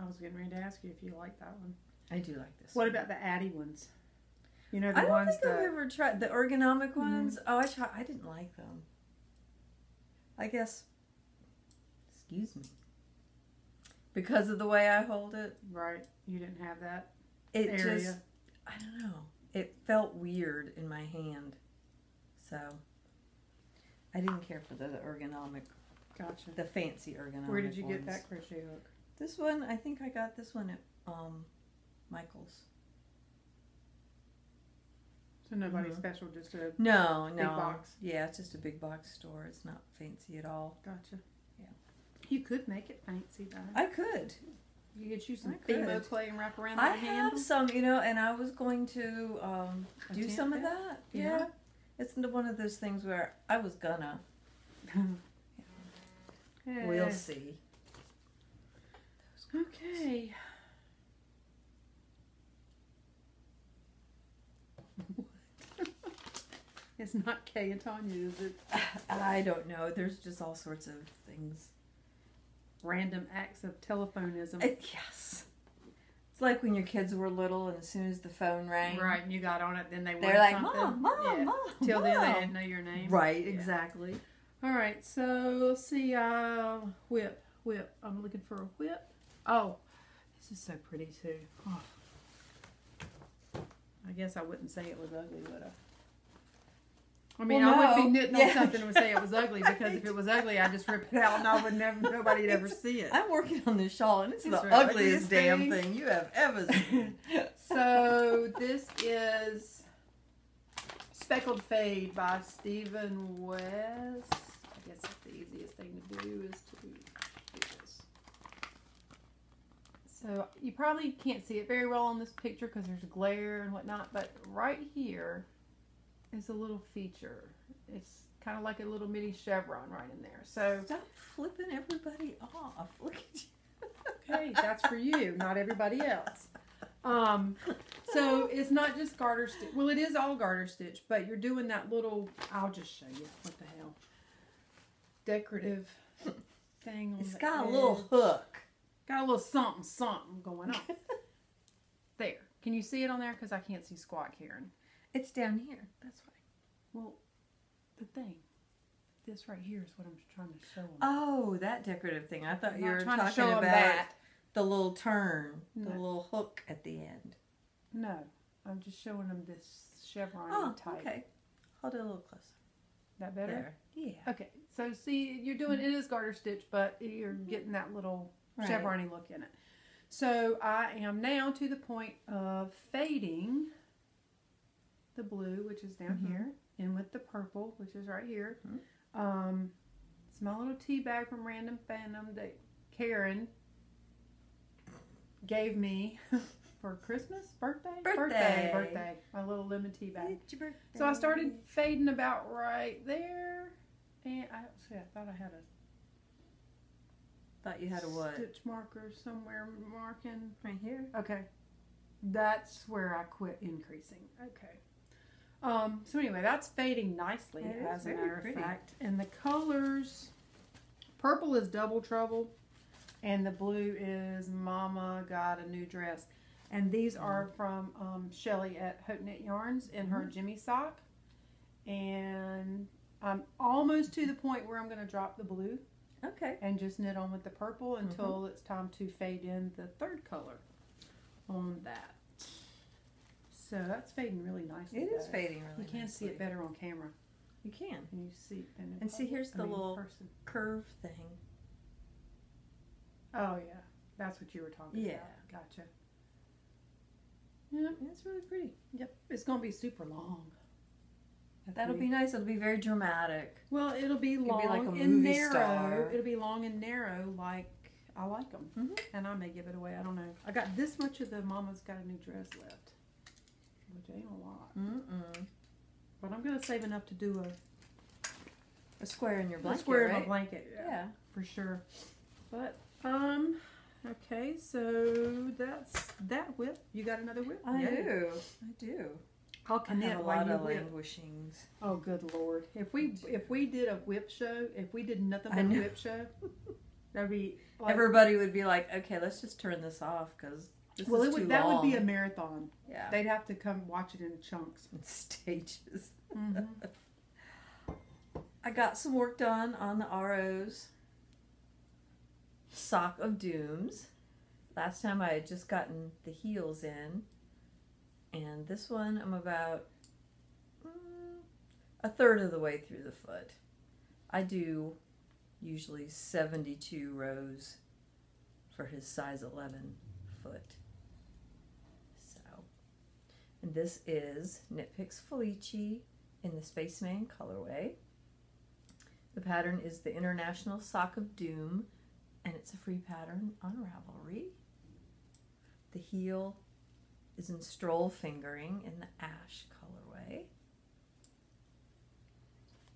I was getting ready to ask you if you like that one. I do like this. What about the Addy ones? You know, I the don't ones think that... I've ever tried the ergonomic ones. Oh, I didn't like them. I guess, excuse me, because of the way I hold it. Right. You didn't have that It area. just, I don't know. It felt weird in my hand, so I didn't care for the ergonomic, Gotcha. the fancy ergonomic. Where did you ones. get that crochet hook? This one, I think I got this one at Michael's. So nobody special, just a No, big box. Yeah, it's just a big box store. It's not fancy at all. Gotcha. Yeah. You could make it fancy though. I could. You could use some I could. Fimo clay and wrap around I that handle. have some, and I was going to do Attempt some of that? that. Yeah. Yeah. It's one of those things where I was gonna. We'll see. Okay. It's not Kay and Tanya, is it? I don't know. There's just all sorts of things. Random acts of telephonism. Yes. It's like when your kids were little and as soon as the phone rang. Right, and you got on it, then they They're wanted like, something. Mom. Till then they Mom." didn't know your name. Right, Yeah. exactly. All right, so let's see. Whip. I'm looking for a whip. Oh, this is so pretty too. Oh. I guess I wouldn't say it was ugly, would I? I mean, Well, I wouldn't be no. knitting on something and would say it was ugly because if it was ugly, I'd just rip it out and I would never, nobody'd ever see it. I'm working on this shawl and it's the the ugliest ugliest damn thing. thing you have ever seen. So this is Speckled Fade by Stephen West. I guess it's the easiest thing to do is to do this. So you probably can't see it very well on this picture because there's glare and whatnot, but right here is a little feature. It's kind of like a little mini chevron right in there. So Stop flipping everybody off. Look at you. okay, that's for you, not everybody else. So it's not just garter stitch. Well, it is all garter stitch, but you're doing that little, I'll just show you, what the hell, decorative thing on It's the got a edge. little hook. Got a little something going on. There. Can you see it on there? Because I can't see squat, Karen. It's down here. That's why. Well, the thing. This right here is what I'm trying to show them. Oh, that decorative thing. I thought I'm you not were trying to talking show 'em about that. the little turn, the No. little hook at the end. No. I'm just showing them this chevron Oh, type. okay. Hold it a little closer. That better? There. Yeah. Okay, so see, you're doing, it is garter stitch, but you're getting that little Right. chevron-y look in it. So I am now to the point of fading the blue, which is down here, in with the purple, which is right here. It's my little tea bag from Random Phantom that Karen gave me for Christmas, birthday. My little lemon tea bag. It's your birthday. So I started fading about right there, and I thought I had a Thought you had a what? stitch marker somewhere marking. Right here. Okay, that's where I quit increasing. Okay, So anyway, that's fading nicely, It is as a very matter pretty. of fact. And the colors, purple is Double Trouble, and the blue is Mama Got a New Dress. And these are from Shelly at Hope Knit Yarns in her Jimmy sock. And I'm almost to the point where I'm going to drop the blue Okay. and just knit on with the purple until it's time to fade in the third color on that. So that's fading really nicely. It is though. fading really You can see it nicely. better on camera. You can. Can you see? And see, here's the little person. curve thing. Oh yeah, that's what you were talking Yeah. about. Gotcha. Yep. It's really pretty. Yep. It's gonna be super long. That'll be nice. It'll be very dramatic. Well, it'll be long be like a and movie narrow. star. It'll be long and narrow, like I like them. Mhm. And I may give it away. I don't know. I got this much of the Mama's Got a New Dress left, which ain't a lot. But I'm gonna save enough to do A square in your a blanket, square right? of a blanket. Yeah. For sure. But okay, so that's that whip. You got another whip? I Yeah. do. I do. I'll I have knit a while lot you of whip. languishings. Oh, good lord! If we did a whip show, if we did nothing I but a know. whip show, that'd be like, Everybody would be like, okay, let's just turn this off because this well, is it would too that long. would be a marathon. Yeah. They'd have to come watch it in chunks. In stages. Mhm. I got some work done on the RO's Sock of Dooms. Last time I had just gotten the heels in. And this one I'm about a third of the way through the foot. I do usually 72 rows for his size 11 foot. So, and this is Knit Picks Felici in the Spaceman colorway. The pattern is the International Sock of Doom, and it's a free pattern on Ravelry. The heel is in Stroll Fingering in the Ash colorway.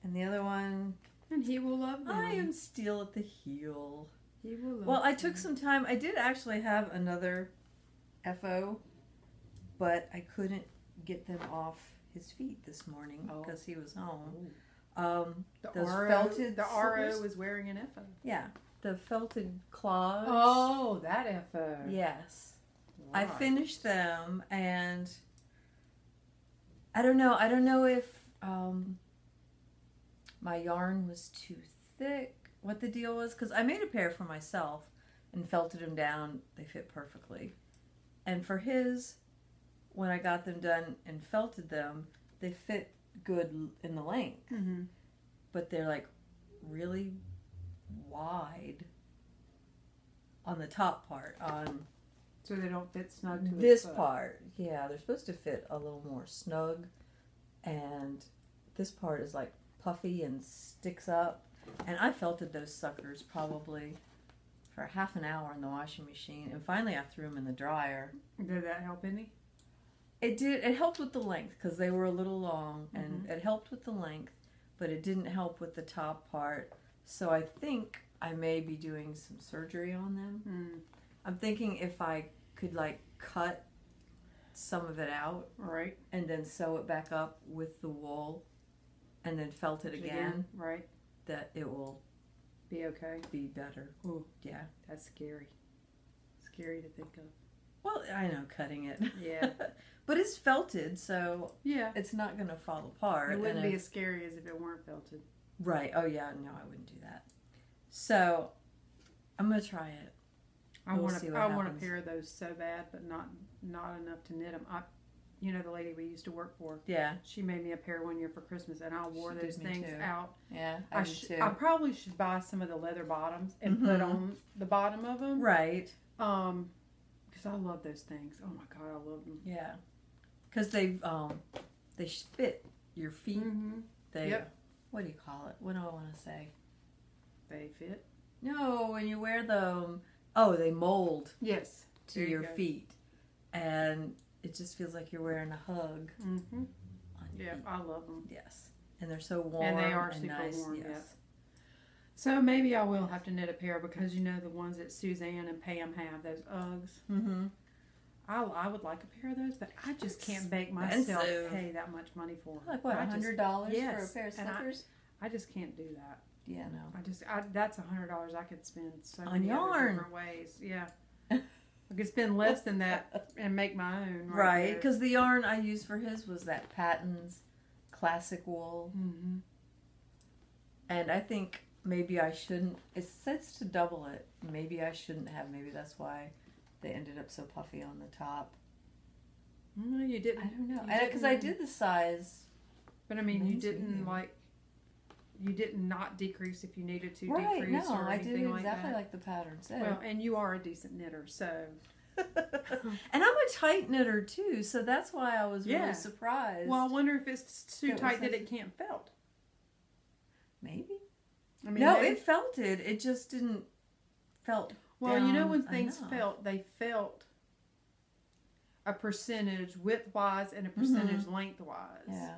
And the other one, And he will love them. I am Steel at the heel. He will love Well, I them. took some time. I did actually have another FO, but I couldn't get them off his feet this morning Oh. because he was home. The those RO, felted the slippers? RO was wearing an FO. Yeah, the felted claws. Oh, that FO. Yes. I Right. finished them, and I don't know if my yarn was too thick, what the deal was, because I made a pair for myself and felted them down. They fit perfectly. And for his, when I got them done and felted them, they fit good in the length, Mm-hmm. but they're like really wide on the top part, on So they don't fit snug to this his foot. part. Yeah, they're supposed to fit a little more snug, and this part is like puffy and sticks up. And I felted those suckers probably for half an hour in the washing machine, and finally I threw them in the dryer. Did that help any? It did. It helped with the length because they were a little long, and it helped with the length, but it didn't help with the top part. So I think I may be doing some surgery on them. Mm. I'm thinking if I could like cut some of it out Right. and then sew it back up with the wool and then felt it again, Right. that it will Be okay. be better. Ooh, Yeah. that's scary. Scary to think of. Well, I know cutting it. Yeah. But it's felted, so Yeah. it's not going to fall apart. It wouldn't And be as scary as if it weren't felted. Right. Oh, yeah. No, I wouldn't do that. So I'm going to try it. I We'll want see to. what I want a happens. pair of those so bad, but not enough to knit them. You know, the lady we used to work for. Yeah. She made me a pair one year for Christmas, and I wore She those did me things too. out. Yeah. I probably should buy some of the leather bottoms and put on the bottom of them. Right. Because I love those things. Oh my god, I love them. Yeah. Because they fit your feet. Mm-hmm. They, Yep. what do you call it? What do I want to say? They fit. No, when you wear them, they mold Yes. to There you your go. feet. And it just feels like you're wearing a hug Mm-hmm. on your Yeah, feet. I love them. Yes. And they're so warm And they are and super nice. warm, Yes. yep. So maybe I will have to knit a pair because you know the ones that Suzanne and Pam have, those Uggs. Mm-hmm. I would like a pair of those, but I just can't make myself pay that much money for them. Like what, $100 for a pair of slippers? I just can't do that. Yeah, no. That's $100 I could spend so on many yarn. different ways. Yeah. I could spend less than that and make my own. Right, because the yarn I used for his was that Patton's classic wool. Mm-hmm. And I think maybe I shouldn't. It says to double it. Maybe I shouldn't have. Maybe that's why they ended up so puffy on the top. No, you didn't. I don't know. Because I did the size. But I mean, you didn't like. You did not decrease if you needed to right, decrease no, or anything I did exactly like the pattern said. Well, and you are a decent knitter, so. And I'm a tight knitter too, so that's why I was really surprised. Well, I wonder if it's too tight that it can't felt. Maybe. I mean, no, it felted. It just didn't felt. Well, you know when things felt, they felt a percentage width-wise and a percentage length-wise. Yeah.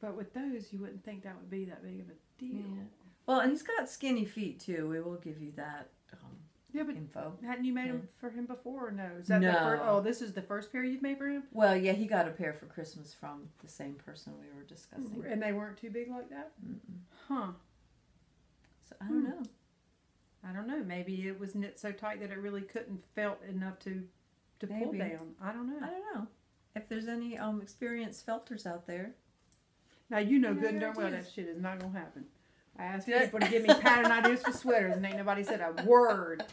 But with those, you wouldn't think that would be that big of a deal. Yeah. Well, and he's got skinny feet too. We will give you that but info. Hadn't you made them for him before? Or no. Is that the first, this is the first pair you've made for him? Well, yeah, he got a pair for Christmas from the same person we were discussing. And they weren't too big like that? Mm-mm. Huh. So I don't know. I don't know. Maybe it was knit so tight that it really couldn't felt enough to pull down. I don't know. I don't know. If there's any experienced felters out there. Now, you know good and darn well that shit is not going to happen. I asked people to give me pattern ideas for sweaters, and ain't nobody said a word.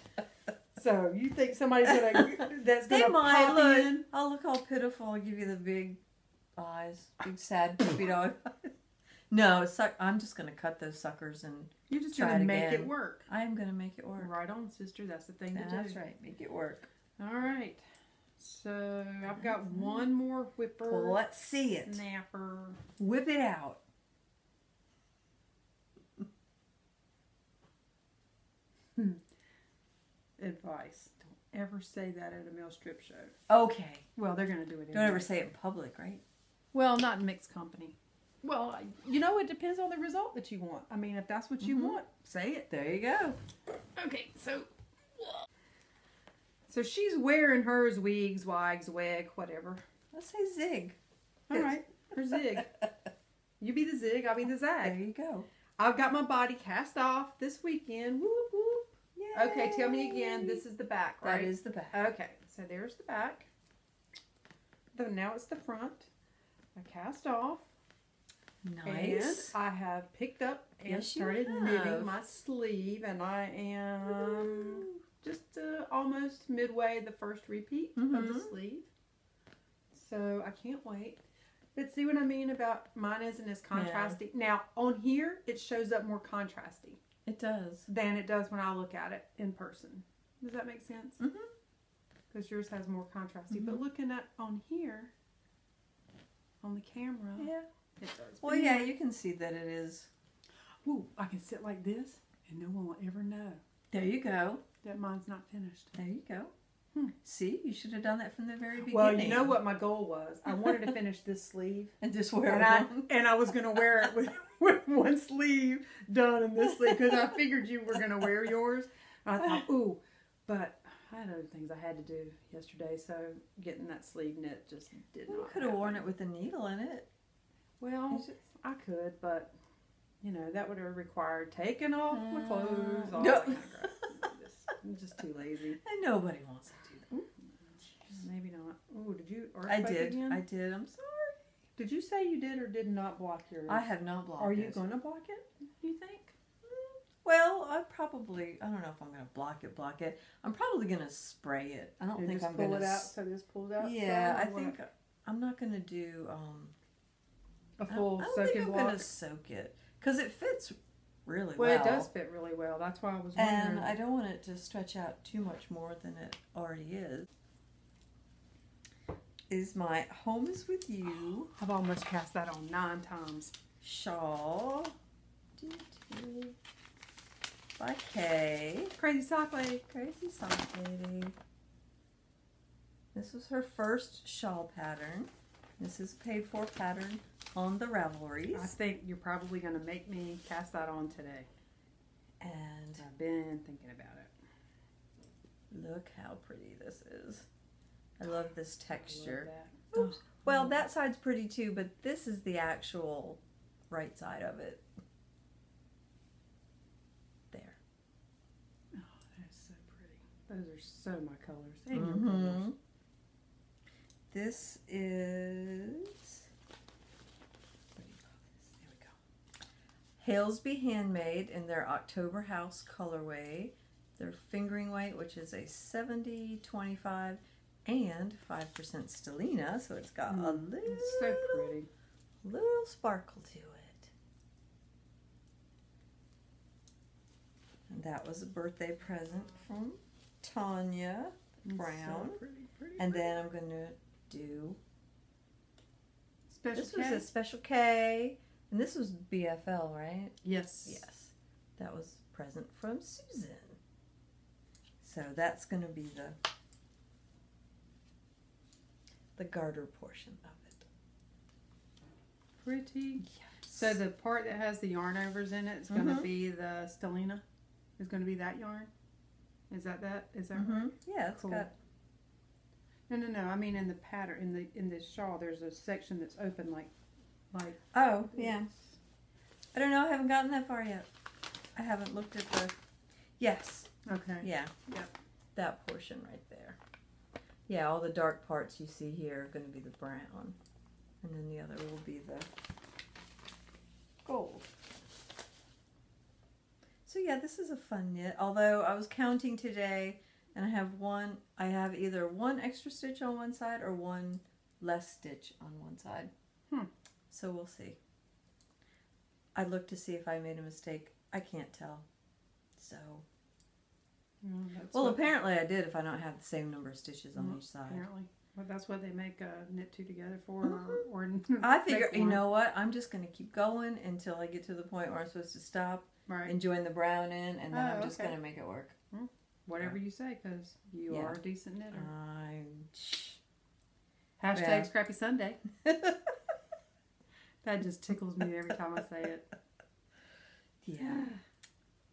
So, you think somebody's going to pop in? I'll look all pitiful. I'll give you the big eyes. Big, sad, puppy dog. No, I'm just going to cut those suckers and You're just going to make it work. I am going to make it work. Right on, sister. That's the thing to do. That's right. Make it work. All right. So, I've got one more whipper. Well, let's see it. Snapper. Whip it out. Advice. Don't ever say that at a mill strip show. Okay. Well, they're going to do it anyway. Don't ever say it in public, right? Well, not in mixed company. Well, you know, it depends on the result that you want. I mean, if that's what you want, say it. There you go. Okay, so she's wearing hers, wigs, wags, wag, whatever. Let's say zig. All right, her zig. You be the zig, I'll be the zag. There you go. I've got my body cast off this weekend. Whoop, whoop. Yay. Okay, tell me again. This is the back, right? That is the back. Okay, so there's the back. Now it's the front. I cast off. Nice. And I have picked up and started knitting my sleeve, and I am just almost midway the first repeat of the sleeve. So I can't wait. But see what I mean about mine isn't as contrasty. Yeah. Now on here it shows up more contrasty. It does. Than it does when I look at it in person. Does that make sense? Because yours has more contrasty. But looking at on here, on the camera, it does. Well, yeah, you can see that it is. Ooh, I can sit like this and no one will ever know. There you go. That mine's not finished. There you go. See, you should have done that from the very beginning. Well, you know what my goal was? I wanted to finish this sleeve. And just wear one. And I was going to wear it with one sleeve done and this sleeve because I figured you were going to wear yours. And I thought, ooh, but I had other things I had to do yesterday, so getting that sleeve knit just did not You could have worn it with a needle in it. Well, I could, but, you know, that would have required taking off my clothes. All that kind of crap. I'm just too lazy. And nobody wants to do that. Maybe not. Oh, did you? I did. Again? I did. I'm sorry. Did you say you did or did not block yours? I have not blocked it. Are you going to block it, do you think? Well, I don't know if I'm going to block it. I'm probably going to spray it. I don't think I'm going to pull it out. So just pull it out? Yeah, I think I'm not going to do a full soaking block. I don't think I'm going to soak it because it fits really well. Well, it does fit really well. That's why I was wondering. And I don't want it to stretch out too much more than it already is. Is my Home is With You. I've almost cast that on 9 times. Shawl. By Kay. Crazy Sock Lady. Crazy Sock Lady. This was her first shawl pattern. This is paid for pattern on the Ravelry. I think you're probably going to make me cast that on today. And I've been thinking about it. Look how pretty this is. I love this texture. I love Oops. Well, that side's pretty too, but this is the actual right side of it. There. Oh, that's so pretty. Those are so my colors. And your colors. This is, what do you call this? There we go. Halesby Handmade in their October House colorway. Their fingering weight, which is a 70, 25, and 5% stellina, so it's got a little, It's so pretty. little sparkle to it. And that was a birthday present from Tanya Brown. So pretty, pretty, And pretty. then I'm going to do, Special this K? was a Special K, and this was BFL, right? Yes. Yes. That was a present from Susan. So that's going to be the garter portion of it. Pretty. Yes. So the part that has the yarn overs in it is going to be the stellina. Is going to be that yarn. Is that that? Is that right? Yeah, it's Cool. got. No. I mean, in the pattern, in this shawl, there's a section that's open like. Oh, yeah. I don't know. I haven't gotten that far yet. I haven't looked at the. Yes. Okay. Yeah. Yep. That portion right there. Yeah, all the dark parts you see here are going to be the brown. And then the other will be the gold. So yeah, this is a fun knit. Although I was counting today and I have either one extra stitch on one side or one less stitch on one side. So we'll see. I looked to see if I made a mistake. I can't tell. So. Well, apparently I did if I don't have the same number of stitches on each side. Apparently. Well, that's what they make knit two together for. Or I figure, you know what? I'm just going to keep going until I get to the point where I'm supposed to stop and join the brown in, and then I'm just going to make it work. Whatever you say, because you are a decent knitter. Hashtag Scrappy Sunday. That just tickles me every time I say it. Yeah.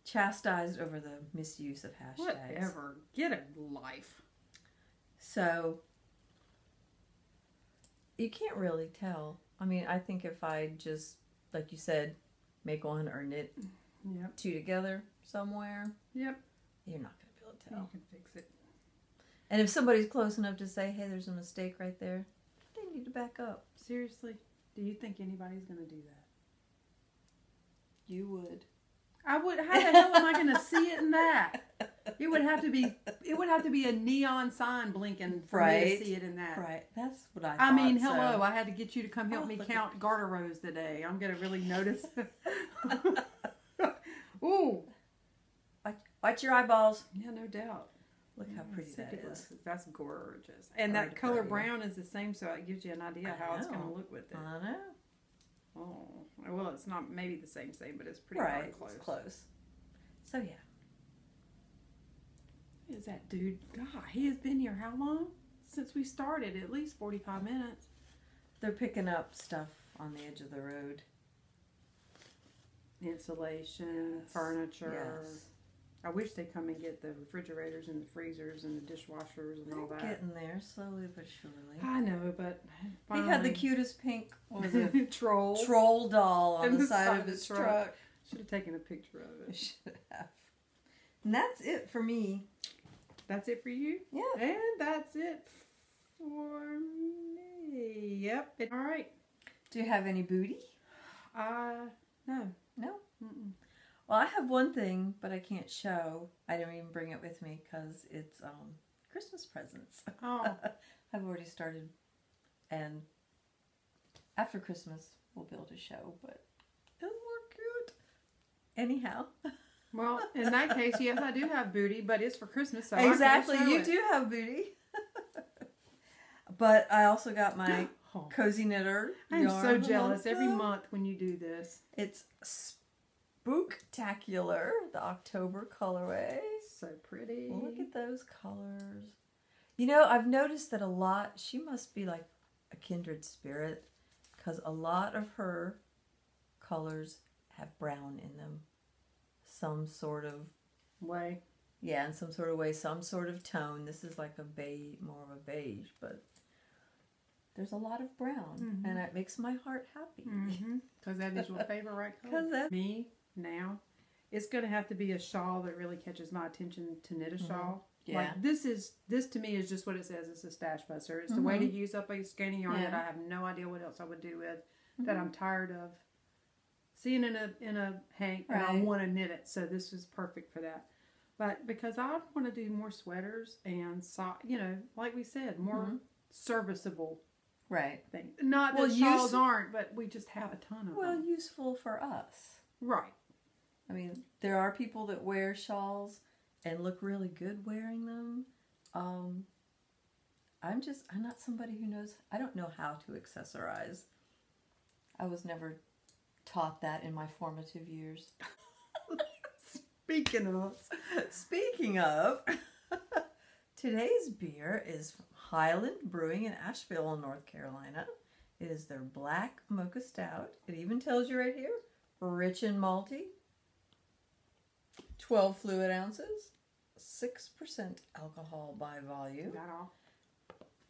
Chastised over the misuse of hashtags. Whatever. Get a life. So, you can't really tell. I mean, I think if I just, like you said, make one or knit two together somewhere, you're not going to be able to tell. You can fix it. And if somebody's close enough to say, hey, there's a mistake right there, they need to back up. Seriously? Do you think anybody's going to do that? You would. I would. How the hell am I going to see it in that? It would have to be a neon sign blinking for me to see it in that. Right. That's what I thought. I mean, hello. I had to get you to come help me count garter rows today. I'm going to really notice. Ooh. Watch your eyeballs. Yeah, no doubt. Look how pretty that is. That's gorgeous. And that color brown is the same, so it gives you an idea how it's going to look with it. I know. Oh, well, it's not maybe the same, but it's pretty darn close. It's close. So, yeah. Who is that dude? God, he has been here how long? Since we started, at least 45 minutes. They're picking up stuff on the edge of the road. Insulation, furniture. Yes. I wish they'd come and get the refrigerators and the freezers and the dishwashers and all that. Getting there, slowly but surely. I know, but finally. He had the cutest pink, what was it? Troll doll on the side of his truck. Should have taken a picture of it. Should have. And that's it for me. That's it for you? Yeah. And that's it for me. Yep. All right. Do you have any booty? No. No? Mm-mm. Well, I have one thing, but I can't show. I didn't even bring it with me because it's Christmas presents. Oh. I've already started. And after Christmas, we'll build a show, but it'll look cute. Anyhow. Well, in that case, yes, I do have booty, but it's for Christmas, so exactly, I can't show you do have booty. But I also got my Cozy Knitter. I'm so jealous every month when you do this. It's Spooktacular, the October colorway. So pretty. Look at those colors. You know, I've noticed that a lot, she must be like a kindred spirit, because a lot of her colors have brown in them. Some sort of way. Yeah, in some sort of way, some sort of tone. This is like a beige, more of a beige, but there's a lot of brown, and it makes my heart happy. Because that is your favorite color. Because that Me now, it's going to have to be a shawl that really catches my attention to knit a shawl. Yeah. Like this to me is just what it says. It's a stash buster. It's the way to use up a skein of yarn that I have no idea what else I would do with. That I'm tired of seeing in a hank, and I want to knit it. So this is perfect for that. But because I want to do more sweaters and like we said, more serviceable things. Not that shawls aren't, but we just have a ton of them. Well, useful for us. Right. I mean, there are people that wear shawls and look really good wearing them. I'm not somebody who knows. I don't know how to accessorize. I was never taught that in my formative years. Speaking of, today's beer is from Highland Brewing in Asheville, North Carolina. It is their black mocha stout. It even tells you right here, rich and malty, 12 fluid ounces, 6% alcohol by volume. That all?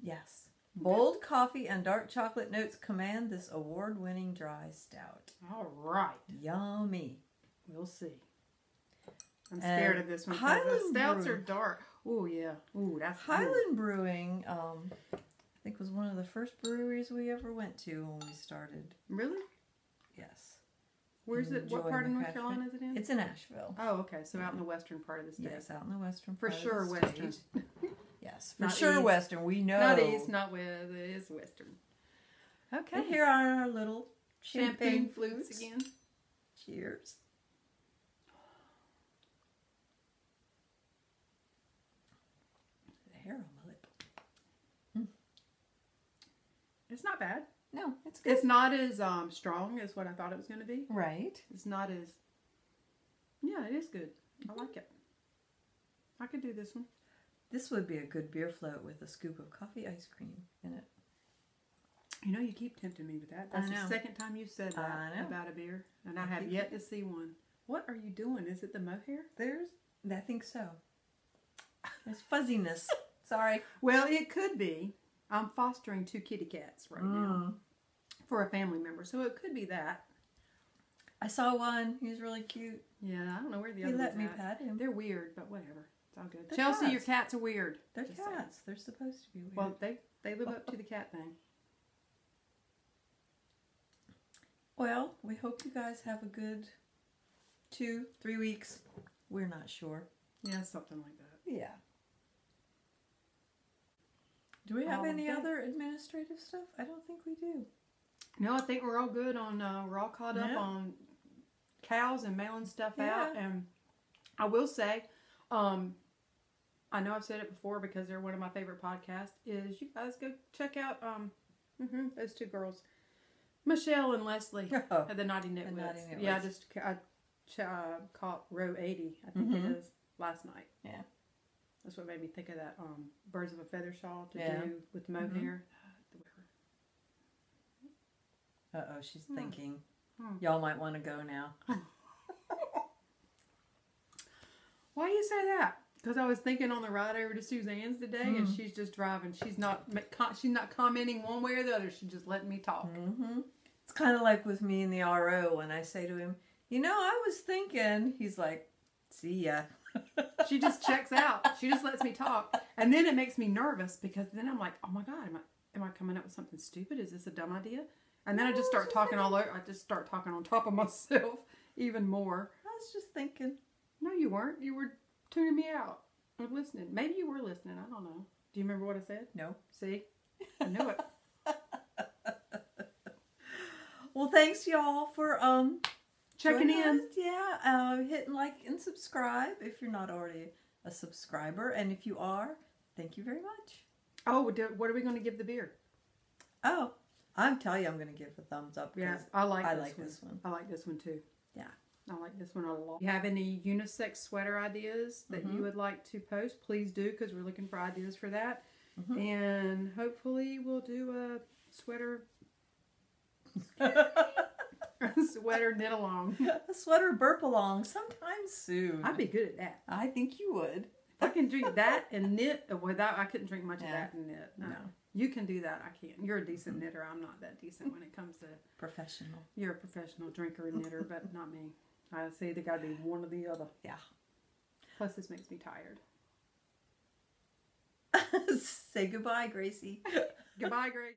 Yes. Bold coffee and dark chocolate notes command this award-winning dry stout. All right. Yummy. We'll see. I'm scared of this one. The stouts are dark. Oh, yeah. Ooh, that's Highland Brewing, I think was one of the first breweries we ever went to when we started. Really? Yes. Where's it? What part of North Carolina is it in? It's in Asheville. Oh, okay. So out in the western part of the state. Yes, out in the western For part sure, of the western. state. Yes, for Not sure, east. western. We know. Not east, not west. It is western. Okay. And here are our little Champagne flutes again. Cheers. The hair on my lip. It's not bad. No, it's good. It's not as strong as what I thought it was going to be. Right. It's not as... Yeah, it is good. I like it. I could do this one. This would be a good beer float with a scoop of coffee ice cream in it. You know, you keep tempting me with that. That's the second time you said that about a beer. And I have yet to see one. What are you doing? Is it the mohair? I think so. There's fuzziness. Sorry. Well, it could be. I'm fostering 2 kitty cats right now for a family member. So it could be that. I saw one. He was really cute. Yeah, I don't know where the He other one's let me at. pat him. They're weird, but whatever. It's all good. They're Chelsea, cats. your cats are weird. They're Just cats. They're supposed to be weird. Well, they live up to the cat thing. Well, we hope you guys have a good 2-3 weeks. We're not sure. Yeah, something like that. Yeah. Do we have any other administrative stuff? I don't think we do. No, I think we're all good on, we're all caught up on KALs and mailing stuff out. And I will say, I know I've said it before because they're one of my favorite podcasts, is you guys go check out those 2 girls, Michelle and Leslie, at the Naughty Knitwits. Yeah, I caught row 80, I think it is, last night. Yeah. That's what made me think of that Birds of a Feather shawl to do with mohair. Uh-oh, she's thinking. Y'all might want to go now. Why do you say that? Because I was thinking on the ride over to Suzanne's today, and she's just driving. She's not commenting one way or the other. She's just letting me talk. It's kind of like with me in the RO when I say to him, you know, I was thinking. He's like, see ya. She just checks out. She just lets me talk. And then it makes me nervous because then I'm like, oh my God, am I coming up with something stupid? Is this a dumb idea? And then I just start talking all over. I just start talking on top of myself even more. I was just thinking. No, you weren't. You were tuning me out or listening. Maybe you were listening. I don't know. Do you remember what I said? No. See? I knew it. Well, thanks y'all for checking in. Yeah, hitting like and subscribe if you're not already a subscriber, and if you are, thank you very much. Oh, what are we going to give the beer? Oh, I'm telling you, I'm going to give a thumbs up. Yes, I like this one. I like this one too. Yeah. I like this one a lot. If you have any unisex sweater ideas that you would like to post, please do, because we're looking for ideas for that. And hopefully we'll do a sweater Sweater knit along. A sweater burp along sometime soon. I'd be good at that. I think you would. If I can drink that and knit without, I couldn't drink much of Yeah. that and knit. No. No. You can do that. I can't. You're a decent knitter. I'm not that decent when it comes to. Professional. You're a professional drinker and knitter, but not me. I say they got to be one or the other. Yeah. Plus, this makes me tired. Say goodbye, Gracie. Goodbye, Grace.